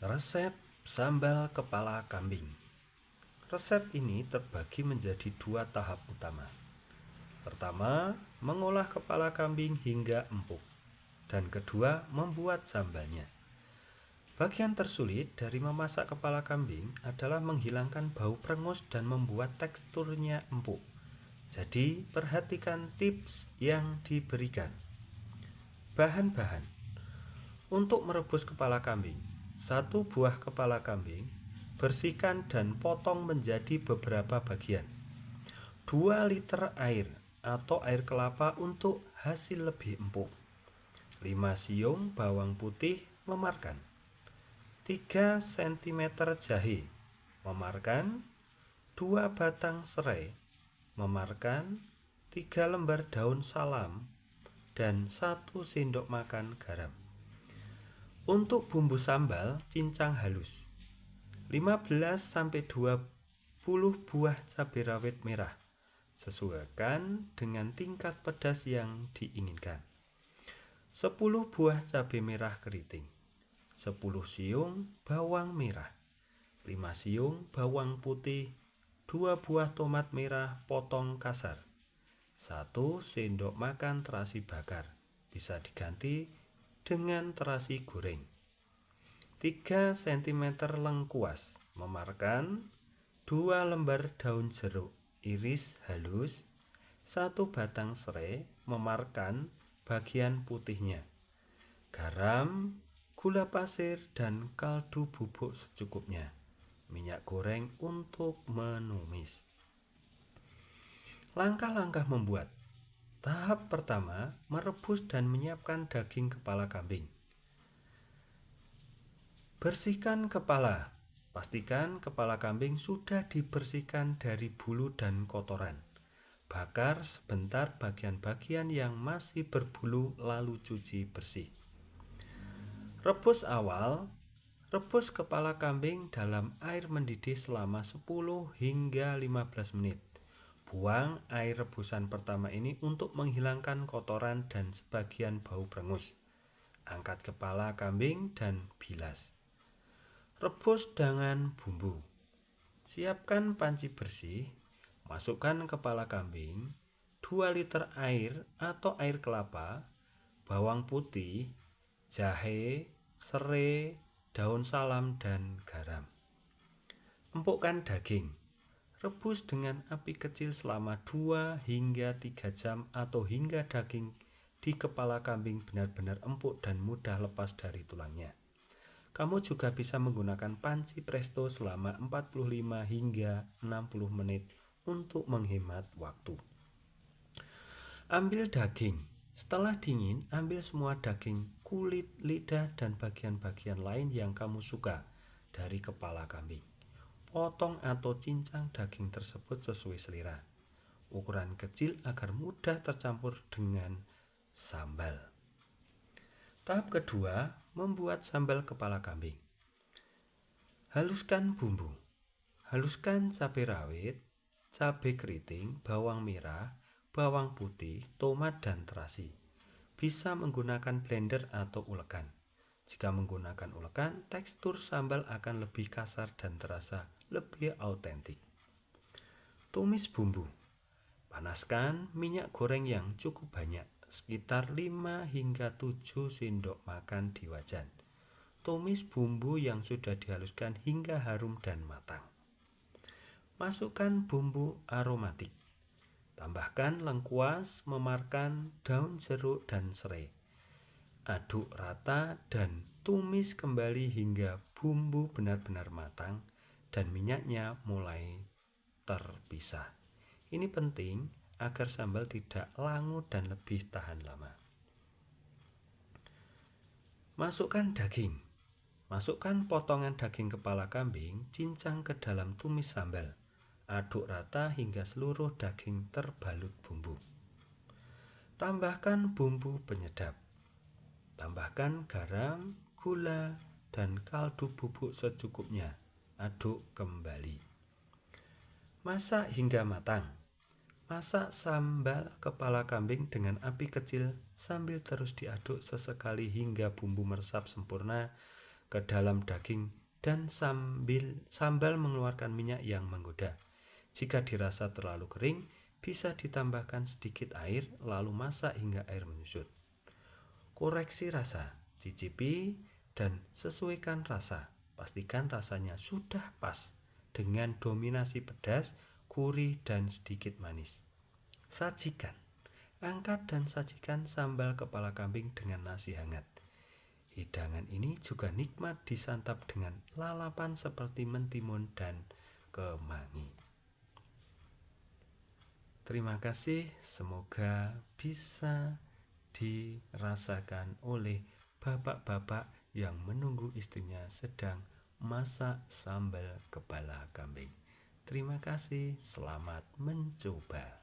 Resep sambal kepala kambing. Resep ini terbagi menjadi dua tahap utama. Pertama, mengolah kepala kambing hingga empuk. Dan kedua, membuat sambalnya. Bagian tersulit dari memasak kepala kambing adalah menghilangkan bau prengus dan membuat teksturnya empuk. Jadi, perhatikan tips yang diberikan. Bahan-bahan untuk merebus kepala kambing. 1 buah kepala kambing, bersihkan dan potong menjadi beberapa bagian. 2 liter air atau air kelapa untuk hasil lebih empuk. 5 siung bawang putih memarkan. 3 cm jahe memarkan. 2 batang serai memarkan. 3 lembar daun salam dan 1 sendok makan garam. Untuk bumbu sambal, cincang halus 15-20 buah cabai rawit merah. Sesuaikan dengan tingkat pedas yang diinginkan. 10 buah cabai merah keriting. 10 siung bawang merah. 5 siung bawang putih. 2 buah tomat merah potong kasar. 1 sendok makan terasi bakar. Bisa diganti dengan terasi goreng. 3 cm lengkuas memarkan. 2 lembar daun jeruk iris halus. 1 batang serai memarkan bagian putihnya. Garam, gula pasir dan kaldu bubuk secukupnya. Minyak goreng untuk menumis. Langkah-langkah membuat. Tahap pertama, merebus dan menyiapkan daging kepala kambing. Bersihkan kepala. Pastikan kepala kambing sudah dibersihkan dari bulu dan kotoran. Bakar sebentar bagian-bagian yang masih berbulu lalu cuci bersih. Rebus awal. Rebus kepala kambing dalam air mendidih selama 10 hingga 15 menit. Buang air rebusan pertama ini untuk menghilangkan kotoran dan sebagian bau prengus. Angkat kepala kambing dan bilas. Rebus dengan bumbu. Siapkan panci bersih. Masukkan kepala kambing, 2 liter air atau air kelapa, bawang putih, jahe, serai, daun salam dan garam. Empukkan daging. Rebus dengan api kecil selama 2 hingga 3 jam atau hingga daging di kepala kambing benar-benar empuk dan mudah lepas dari tulangnya. Kamu juga bisa menggunakan panci presto selama 45 hingga 60 menit untuk menghemat waktu. Ambil daging. Setelah dingin, ambil semua daging, kulit, lidah, dan bagian-bagian lain yang kamu suka dari kepala kambing. Potong atau cincang daging tersebut sesuai selera. Ukuran kecil agar mudah tercampur dengan sambal. Tahap kedua, membuat sambal kepala kambing. Haluskan bumbu. Haluskan cabai rawit, cabai keriting, bawang merah, bawang putih, tomat, dan terasi. Bisa menggunakan blender atau ulekan. Jika menggunakan ulekan, tekstur sambal akan lebih kasar dan terasa lebih autentik. Tumis bumbu. Panaskan minyak goreng yang cukup banyak, sekitar 5 hingga 7 sendok makan di wajan. Tumis bumbu yang sudah dihaluskan hingga harum dan matang. Masukkan bumbu aromatik. Tambahkan lengkuas, memarkan, daun jeruk, dan serai. Aduk rata dan tumis kembali hingga bumbu benar-benar matang dan minyaknya mulai terpisah. Ini penting agar sambal tidak langu dan lebih tahan lama. Masukkan daging. Masukkan potongan daging kepala kambing, cincang ke dalam tumis sambal. Aduk rata hingga seluruh daging terbalut bumbu. Tambahkan bumbu penyedap. Tambahkan garam, gula, dan kaldu bubuk secukupnya. Aduk kembali. Masak hingga matang. Masak sambal kepala kambing dengan api kecil sambil terus diaduk sesekali hingga bumbu meresap sempurna ke dalam daging dan sambal mengeluarkan minyak yang menggoda. Jika dirasa terlalu kering, bisa ditambahkan sedikit air lalu masak hingga air menyusut. Koreksi rasa, cicipi dan sesuaikan rasa. Pastikan rasanya sudah pas dengan dominasi pedas, gurih dan sedikit manis. Sajikan. Angkat dan sajikan sambal kepala kambing dengan nasi hangat. Hidangan ini juga nikmat disantap dengan lalapan seperti mentimun dan kemangi. Terima kasih, semoga bisa dirasakan oleh bapak-bapak yang menunggu istrinya sedang masak sambal kepala kambing. Terima kasih, selamat mencoba.